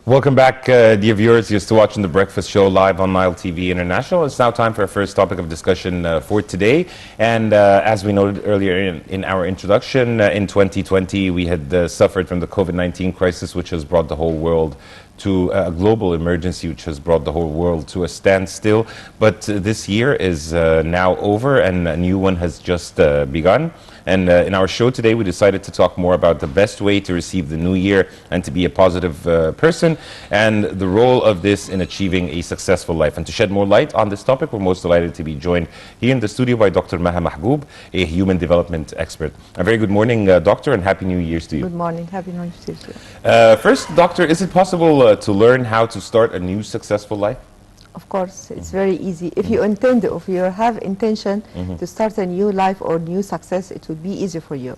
Welcome back, dear viewers. You're still watching The Breakfast Show live on Nile TV International. It's now time for our first topic of discussion for today. And as we noted earlier in our introduction, in 2020, we had suffered from the COVID-19 crisis, which has brought the whole world to a global emergency, which has brought the whole world to a standstill. But this year is now over and a new one has just begun. And in our show today, we decided to talk more about the best way to receive the new year and to be a positive person, and the role of this in achieving a successful life. And to shed more light on this topic, we're most delighted to be joined here in the studio by Dr. Maha Mahgoub, a human development expert. A very good morning, Doctor, and Happy New Year's to you. Good morning. Happy New Year to you. First, Doctor, is it possible to learn how to start a new successful life? Of course, it's very easy. If you intend, if you have intention to start a new life or new success, it will be easy for you.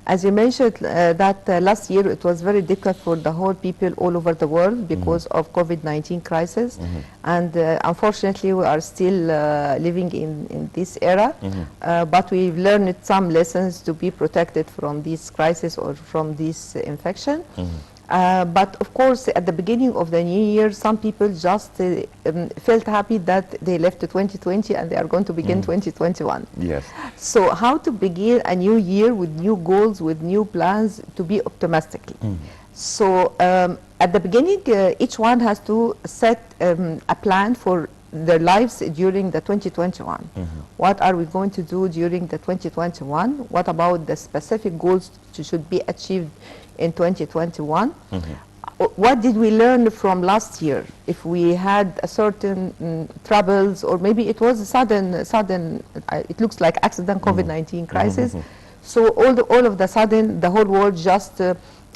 As you mentioned, that last year it was very difficult for the whole people all over the world because of COVID-19 crisis. And unfortunately, we are still living in this era. But we've learned some lessons to be protected from this crisis or from this infection. But of course, at the beginning of the new year, some people just felt happy that they left 2020 and they are going to begin 2021. Yes. So how to begin a new year with new goals, with new plans, to be optimistic. So at the beginning, each one has to set a plan for their lives during the 2021. What are we going to do during the 2021? What about the specific goals should be achieved in 2021? What did we learn from last year? If we had a certain troubles, or maybe it was a sudden, it looks like accident COVID-19 crisis. So all of the sudden, the whole world just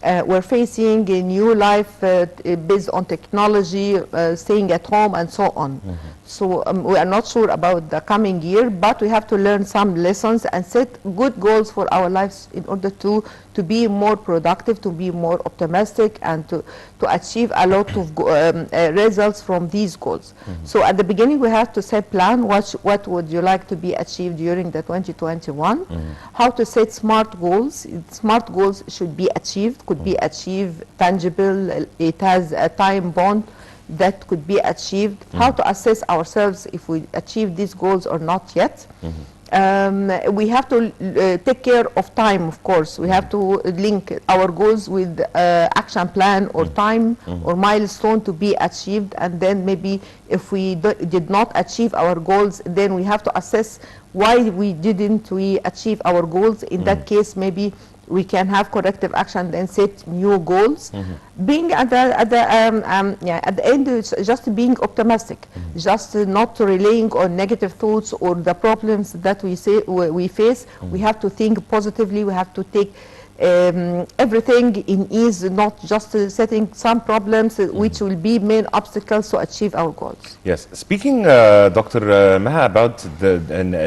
we're facing a new life based on technology, staying at home and so on. So we are not sure about the coming year, but we have to learn some lessons and set good goals for our lives in order to be more productive, to be more optimistic, and to achieve a lot of results from these goals. So at the beginning, we have to set plan. What would you like to be achieved during the 2021? How to set smart goals. Smart goals should be achieved, could be achieved, tangible. It has a time bond that could be achieved. How to assess ourselves if we achieve these goals or not yet. We have to take care of time, of course. We have to link our goals with action plan or time or milestone to be achieved. And then maybe if we did not achieve our goals, then we have to assess why we didn't achieve our goals. In that case, maybe we can have corrective action, then set new goals. Being at the end, it's just being optimistic, just not relying on negative thoughts or the problems that we face. We have to think positively. We have to take everything in ease, not just setting some problems which will be main obstacles to achieve our goals. Yes. Speaking, Dr. Maha, about the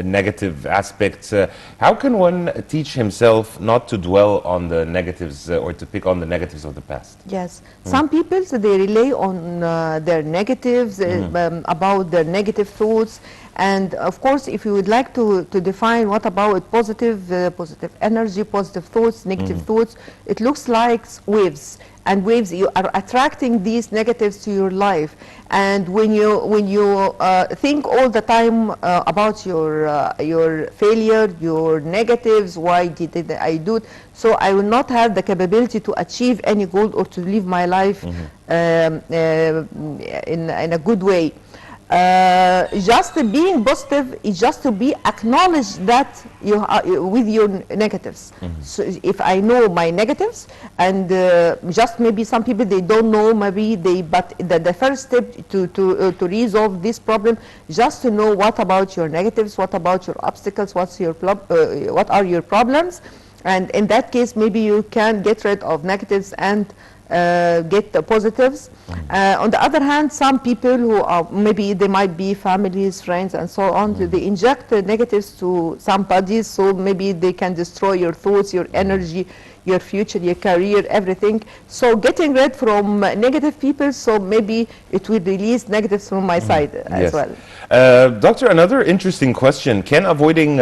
negative aspects, how can one teach himself not to dwell on the negatives or to pick on the negatives of the past? Yes. Some people, they rely on their negatives, about their negative thoughts. And of course, if you would like to define what about positive energy, positive thoughts, negative thoughts, it looks like waves. And waves, you are attracting these negatives to your life. And when you think all the time about your failure, your negatives, why did I do it? So I will not have the capability to achieve any goal or to live my life in a good way. Just being positive is just to be acknowledged that you are with your negatives. So if I know my negatives, and just maybe some people they don't know, maybe but the first step to resolve this problem, just to know what about your negatives, what about your obstacles, what are your problems, and in that case maybe you can get rid of negatives and get the positives. On the other hand, some people who are maybe they might be families, friends, and so on, they inject the negatives to somebody, so maybe they can destroy your thoughts, your energy, your future, your career, everything. So getting rid from negative people, so maybe it will release negatives from my side as well. Doctor, another interesting question. Can avoiding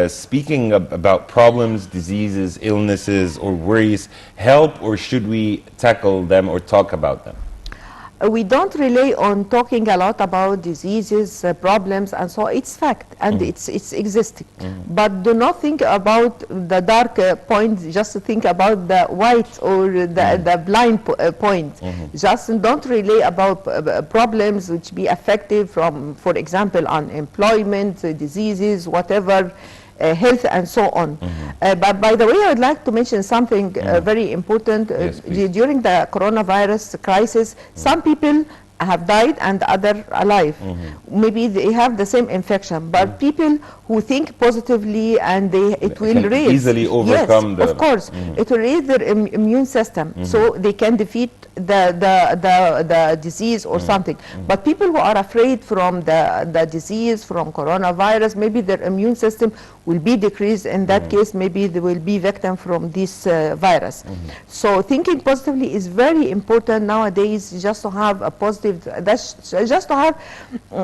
speaking about problems, diseases, illnesses, or worries help, or should we tackle them or talk about them? we don't rely on talking a lot about diseases, problems, and so it's fact, and it's existing. But do not think about the dark point, just think about the white or the blind point. Just don't rely about problems which be effective from, for example, unemployment, diseases, whatever, health, and so on. But by the way, I would like to mention something very important. Yes, during the coronavirus crisis, some people have died and other alive. Maybe they have the same infection, but people who think positively and it will can raise easily overcome yes, of course, it will raise their immune system, so they can defeat the disease or something. But people who are afraid from the disease, from coronavirus, maybe their immune system will be decreased. In that case, maybe they will be victim from this virus. So thinking positively is very important nowadays, just to have a positive, that's just to have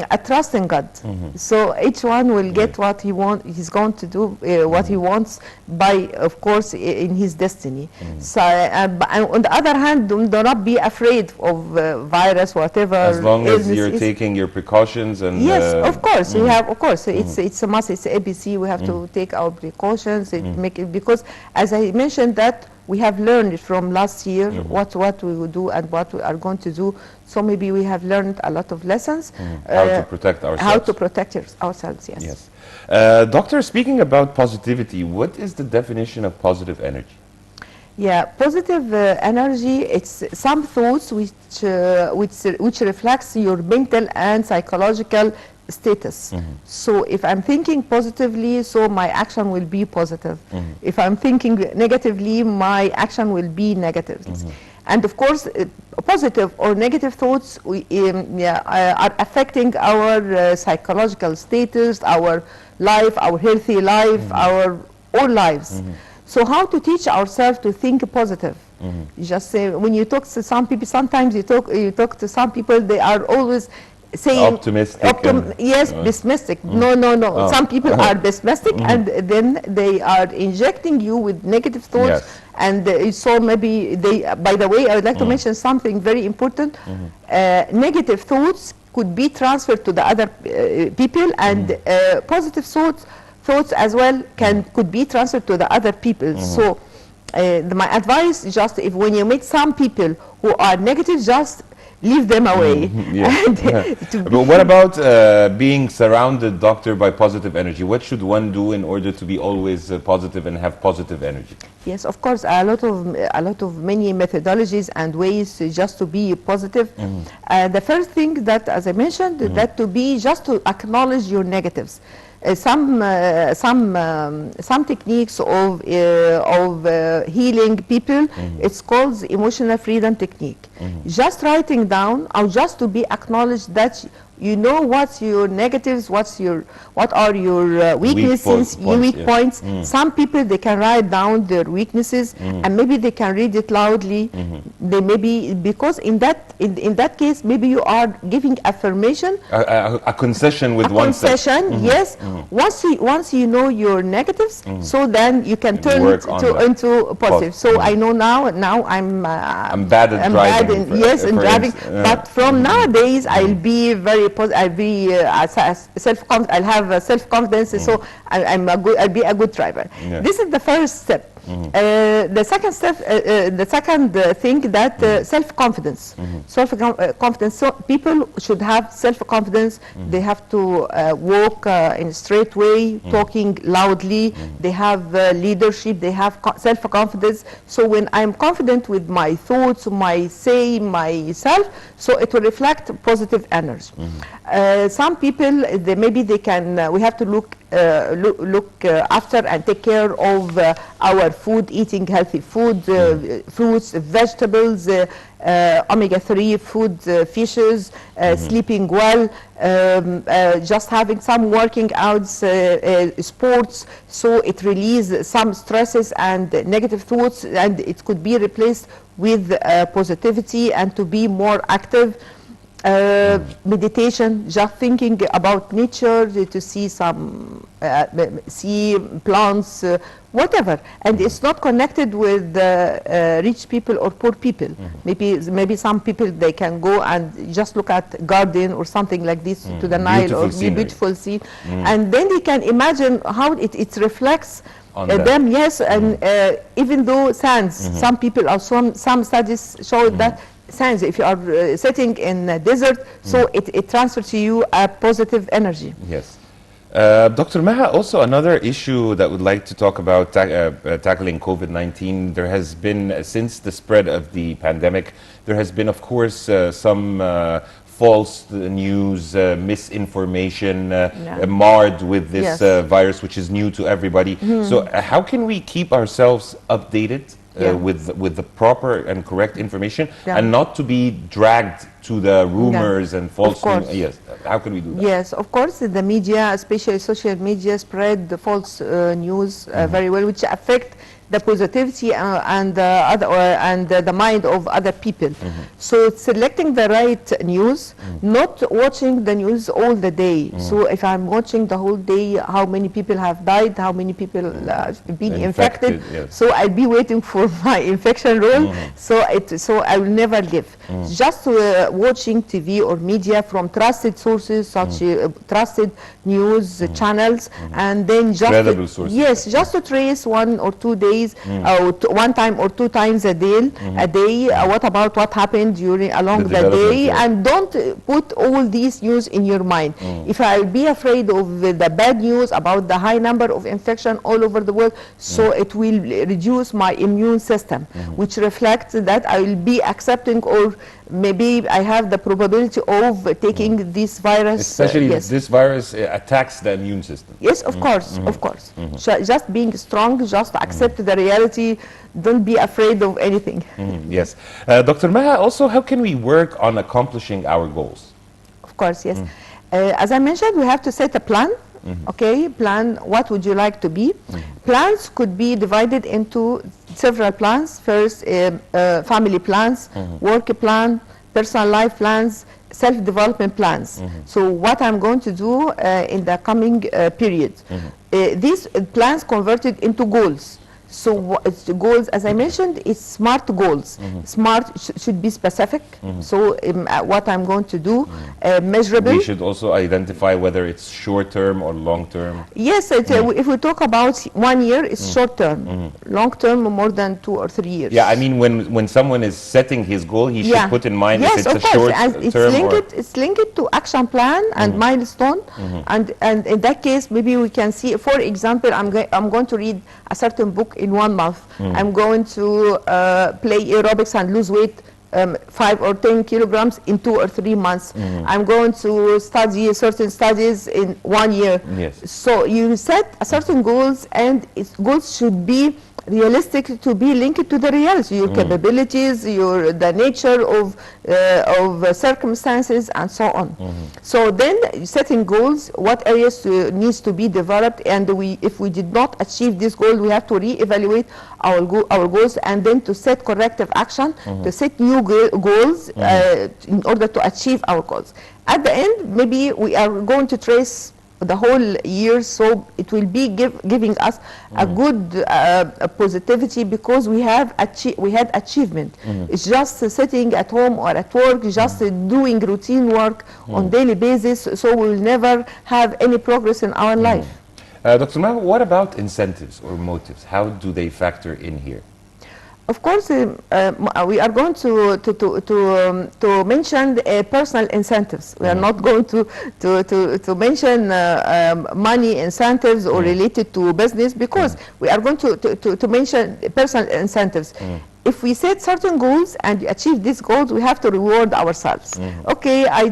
a trust in God. So each one will get what he wants, he's going to do what he wants by, of course, in his destiny. So on the other hand, do not be afraid of virus, whatever. As long as you're taking your precautions and yes, of course, we have, of course, it's a must, it's ABC, we have to take our precautions, make it, because as I mentioned that we have learned from last year what we will do and what we are going to do. So maybe we have learned a lot of lessons. How to protect ourselves. How to protect ourselves, yes. Yes. Doctor, speaking about positivity, what is the definition of positive energy? Yeah, positive energy, it's some thoughts which reflects your mental and psychological status. So if I'm thinking positively, so my action will be positive. If I'm thinking negatively, my action will be negative. And of course, positive or negative thoughts are affecting our psychological status, our life, our healthy life, our all lives. So how to teach ourselves to think positive? You just say, when you talk to some people, sometimes you talk to some people, they are always saying optimistic. Yes, pessimistic. No. Oh. Some people are pessimistic, and then they are injecting you with negative thoughts. Yes. And so maybe they, by the way, I would like to mention something very important. Negative thoughts could be transferred to the other people, and positive thoughts as well could be transferred to the other people. So my advice is just, if when you meet some people who are negative, just leave them away. But what about being surrounded, doctor, by positive energy? What should one do in order to be always positive and have positive energy? Yes, of course, a lot of many methodologies and ways just to be positive. The first thing that, as I mentioned, that to be just to acknowledge your negatives. Some techniques of healing people, it's called emotional freedom technique. Just writing down, or just to be acknowledged that you know what's your negatives, what are your weaknesses, weak points. Some people, they can write down their weaknesses, and maybe they can read it loudly. They maybe, because in that case, maybe you are giving affirmation, a concession with oneself. Yes. Once you know your negatives, so then you can turn it into positive. So I know now I'm bad at driving. In driving. But from nowadays, I'll be very positive. I'll be self-confident. I'll have self-confidence. So I'll be a good driver. This is the first step. The second step, the second thing, that self-confidence. Self-confidence. So people should have self-confidence. They have to walk in a straight way, talking loudly. They have leadership. They have self-confidence. So when I'm confident with my thoughts, myself, so it will reflect positive energy. Some people, they can. We have to look after and take care of our food, eating healthy food, fruits, vegetables, omega-3 food, fishes, sleeping well, just having some working outs, sports, so it releases some stresses and negative thoughts, and it could be replaced with positivity and to be more active. meditation, just thinking about nature, to see some see plants, whatever, and it's not connected with rich people or poor people. Maybe some people, they can go and just look at garden or something like this to the Nile, Beautiful or scenery. beautiful scene, and then they can imagine how it reflects On them. Yes, and even though sands, some people, or some studies show that sands, if you are sitting in a desert, so it transfers to you a positive energy. Yes. Dr. Maha, also another issue that we'd like to talk about tackling COVID-19. There has been, since the spread of the pandemic, there has been, of course, some false news, misinformation marred with this virus, which is new to everybody. So how can we keep ourselves updated with the proper and correct information, and not to be dragged to the rumors and false news? Yes, how can we do that? Yes, of course, the media, especially social media, spread the false news very well, which affect the positivity and the mind of other people. So selecting the right news, not watching the news all the day. So if I'm watching the whole day how many people have died, how many people have been infected, so I'll be waiting for my infection roll. So I will never live. Just watching TV or media from trusted sources, such trusted news channels, and then just credible sources. Yes, just to trace 1 or 2 days, one time or 2 times a day. What about what happened along the day, and don't put all these news in your mind. If I'll be afraid of the bad news about the high number of infection all over the world, so it will reduce my immune system, which reflects that I will be accepting, or maybe I have the probability of taking this virus. Especially this virus attacks the immune system. Yes, of course, of course. Just being strong, just accept the reality, don't be afraid of anything. Yes. Dr. Maha, also, how can we work on accomplishing our goals? Of course, yes. As I mentioned, we have to set a plan. Okay, plan, what would you like to be? Plans could be divided into several plans. First, family plans, work plan, personal life plans, self-development plans. So what I'm going to do in the coming period. These plans converted into goals. So goals, as I mentioned, it's SMART goals. SMART should be specific. So what I'm going to do, measurable. We should also identify whether it's short-term or long-term. Yes, if we talk about 1 year, it's short-term. Long-term, more than 2 or 3 years. Yeah, I mean, when someone is setting his goal, he should put in mind if it's a short-term. It's linked to action plan and milestone. And in that case, maybe we can see, for example, I'm going to read a certain book in 1 month. I'm going to play aerobics and lose weight 5 or 10 kilograms in 2 or 3 months. I'm going to study certain studies in 1 year. Yes. So you set a certain goals, and goals should be realistic, to be linked to the reality, your capabilities, the nature of circumstances, and so on. So then setting goals, what areas needs to be developed, and if we did not achieve this goal, we have to re-evaluate our goals, and then to set corrective action, to set new goals in order to achieve our goals. At the end, maybe we are going to trace the whole year, so it will be giving us a good positivity, because we had achievement. It's just sitting at home or at work, just doing routine work on daily basis, so we will never have any progress in our life. Dr. Maha, what about incentives or motives? How do they factor in here? Of course, we are going to mention personal incentives. We are not going to mention money incentives or related to business, because we are going to mention personal incentives. If we set certain goals and achieve these goals, we have to reward ourselves. Okay, I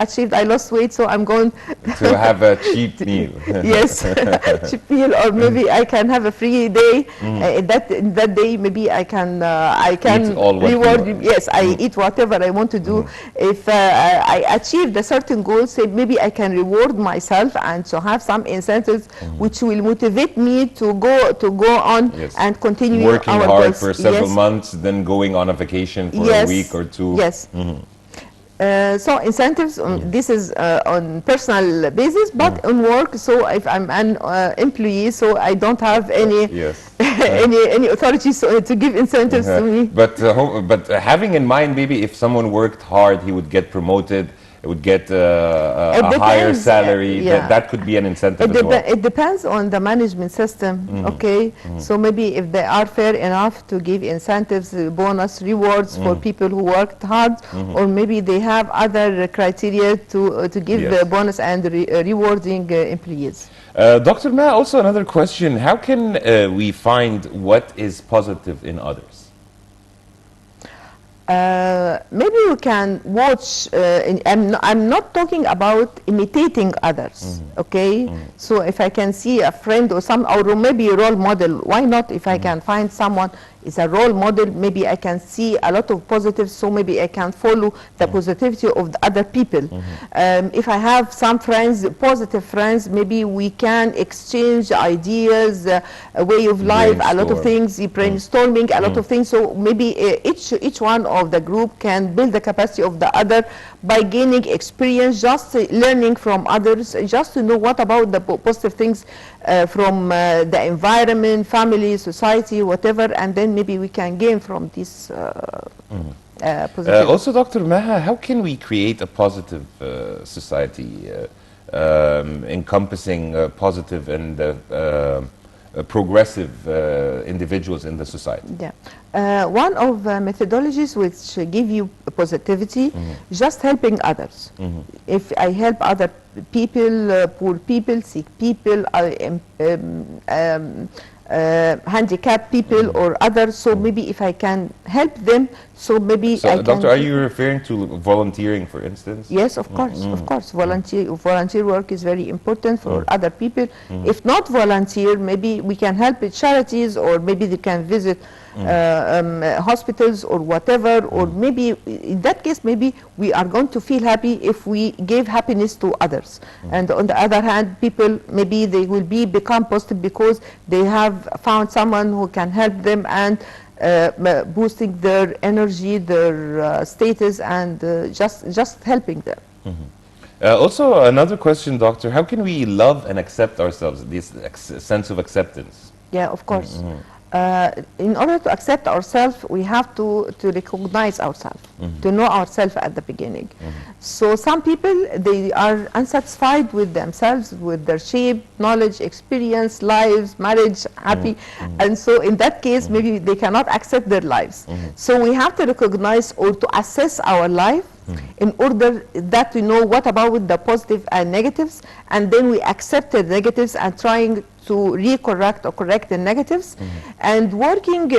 achieved, I lost weight, so I'm going to have a cheap meal. Yes, cheap meal, or maybe I can have a free day. That day, maybe I can reward. Yes, I eat whatever I want to do. If I achieved a certain goal, say maybe I can reward myself, and to have some incentives which will motivate me to go on and continue working our hard goals. for several months, then going on a vacation for a week or 2. Yes. So incentives, this is on personal basis, but on work, so if I'm an employee, so I don't have any Yes. any authority to give incentives to me. But having in mind, maybe if someone worked hard, he would get promoted, it would get a higher salary. Yeah. That could be an incentive as well. It depends on the management system, okay? So maybe if they are fair enough to give incentives, bonus, rewards for people who worked hard, or maybe they have other criteria to give Yes. bonus and rewarding employees. Dr. Ma, also another question. How can we find what is positive in others? Maybe you can watch, I'm not talking about imitating others, okay? So if I can see a friend or maybe a role model, why not? If I can find someone is a role model, maybe I can see a lot of positives, so maybe I can follow the positivity of the other people. If I have some friends, positive friends, maybe we can exchange ideas, a way of life, a lot of things, brainstorming, a lot of things. So maybe each one of the group can build the capacity of the other by gaining experience, just learning from others, just to know what about the positive things from the environment, family, society, whatever, and then maybe we can gain from this positive. Also, Dr. Maha, how can we create a positive society encompassing positive and progressive individuals in the society? Yeah. One of the methodologies which give you positivity, just helping others. If I help other people, poor people, sick people, handicapped people or others, so maybe if I can help them, so maybe I can... Doctor, are you referring to volunteering, for instance? Yes, of course, of course. Volunteer work is very important for other people. If not volunteer, maybe we can help with charities, or maybe they can visit hospitals or whatever, or maybe in that case, maybe we are going to feel happy if we give happiness to others. And on the other hand, people, maybe they will become positive because they have found someone who can help them and boosting their energy, their status, and just helping them. Also, another question, Doctor, how can we love and accept ourselves, this sense of acceptance? Yeah, of course. In order to accept ourselves, we have to recognize ourselves, to know ourselves at the beginning. So some people, they are unsatisfied with themselves, with their shape, knowledge, experience, lives, marriage, happy. And so in that case, maybe they cannot accept their lives. So we have to recognize or to assess our life in order that we know what about the positive and negatives, and then we accept the negatives and trying to correct the negatives, and working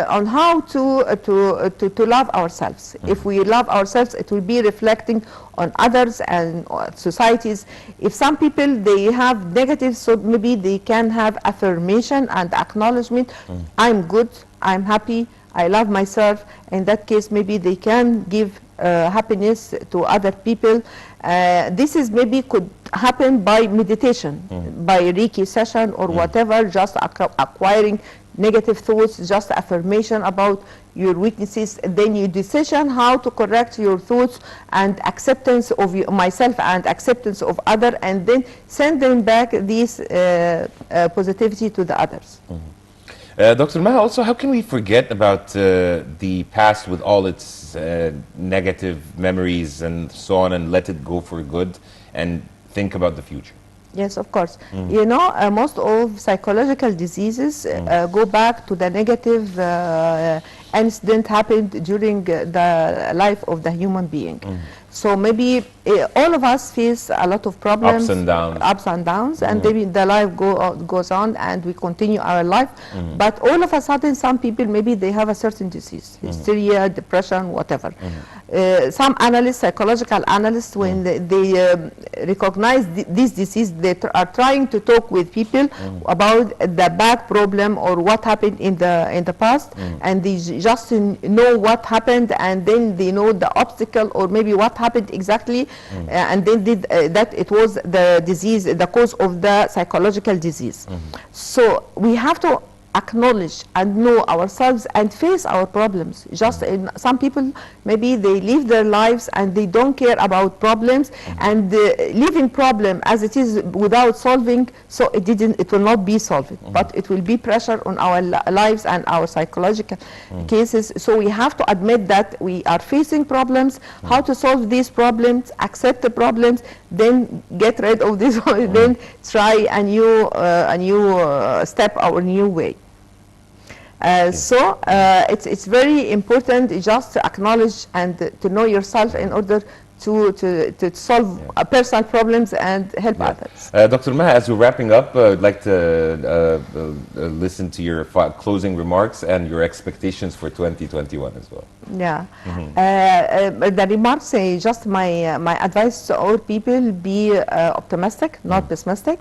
on how to love ourselves. If we love ourselves, it will be reflecting on others and societies. If some people, they have negatives, so maybe they can have affirmation and acknowledgement. I'm good, I'm happy, I love myself. In that case, maybe they can give happiness to other people. This is maybe could happen by meditation, by Reiki session or whatever, just acquiring negative thoughts, just affirmation about your weaknesses, then your decision how to correct your thoughts and acceptance of myself and acceptance of other, and then send them back this positivity to the others. Dr. Maha, also, how can we forget about the past with all its negative memories and so on, and let it go for good and think about the future? Yes, of course. You know, most of psychological diseases go back to the negative incident happened during the life of the human being. So maybe all of us face a lot of problems, ups and downs, and maybe the life goes on and we continue our life. But all of a sudden, some people, maybe they have a certain disease, hysteria, depression, whatever. Some analysts, psychological analysts, when they recognize this disease, they are trying to talk with people about the bad problem or what happened in the past, and they just know what happened, and then they know the obstacle or maybe what happened exactly, and then that it was the disease, the cause of the psychological disease. So we have to acknowledge and know ourselves and face our problems. Just in some people, maybe they live their lives and they don't care about problems, and leaving problem as it is without solving, so it will not be solved, but it will be pressure on our lives and our psychological cases. So we have to admit that we are facing problems, how to solve these problems, accept the problems, then get rid of this, then try a new step, our new way. So it's very important just to acknowledge and to know yourself in order to solve personal problems and help others. Dr. Maha, as we're wrapping up, I'd like to listen to your closing remarks and your expectations for 2021 as well. Yeah, the remarks say just my advice to all people: be optimistic, not pessimistic.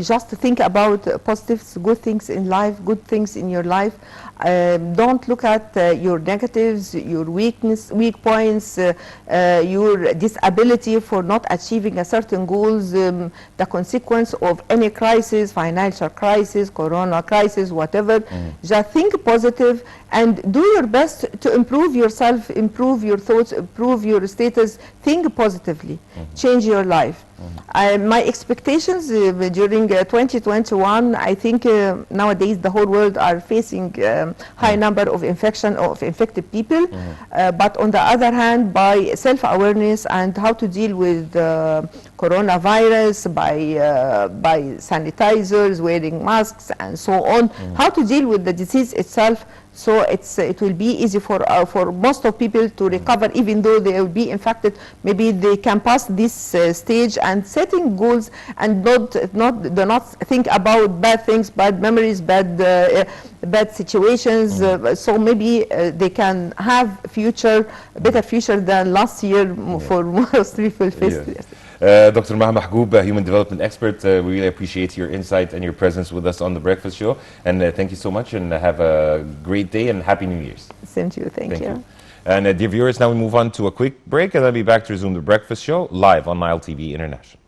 Just think about positives, good things in life, good things in your life. Don't look at your negatives, your weak points, your disability for not achieving a certain goals, the consequence of any crisis, financial crisis, corona crisis, whatever. Just think positive and do your best to improve yourself, improve your thoughts, improve your status. Think positively, change your life. My expectations during 2021, I think nowadays the whole world are facing high number of infected people, but on the other hand, by self-awareness and how to deal with coronavirus, by sanitizers, wearing masks and so on, how to deal with the disease itself. So it will be easy for most of people to recover, even though they will be infected. Maybe they can pass this stage, and setting goals and do not think about bad things, bad memories, bad situations. So maybe they can have better future than last year for most people faced. Yes. Dr. Maha Mahgoub, human development expert, we really appreciate your insight and your presence with us on The Breakfast Show. And thank you so much, and have a great day and Happy New Year's. Same to you. Thank you. And dear viewers, now we move on to a quick break, and I'll be back to resume The Breakfast Show live on Nile TV International.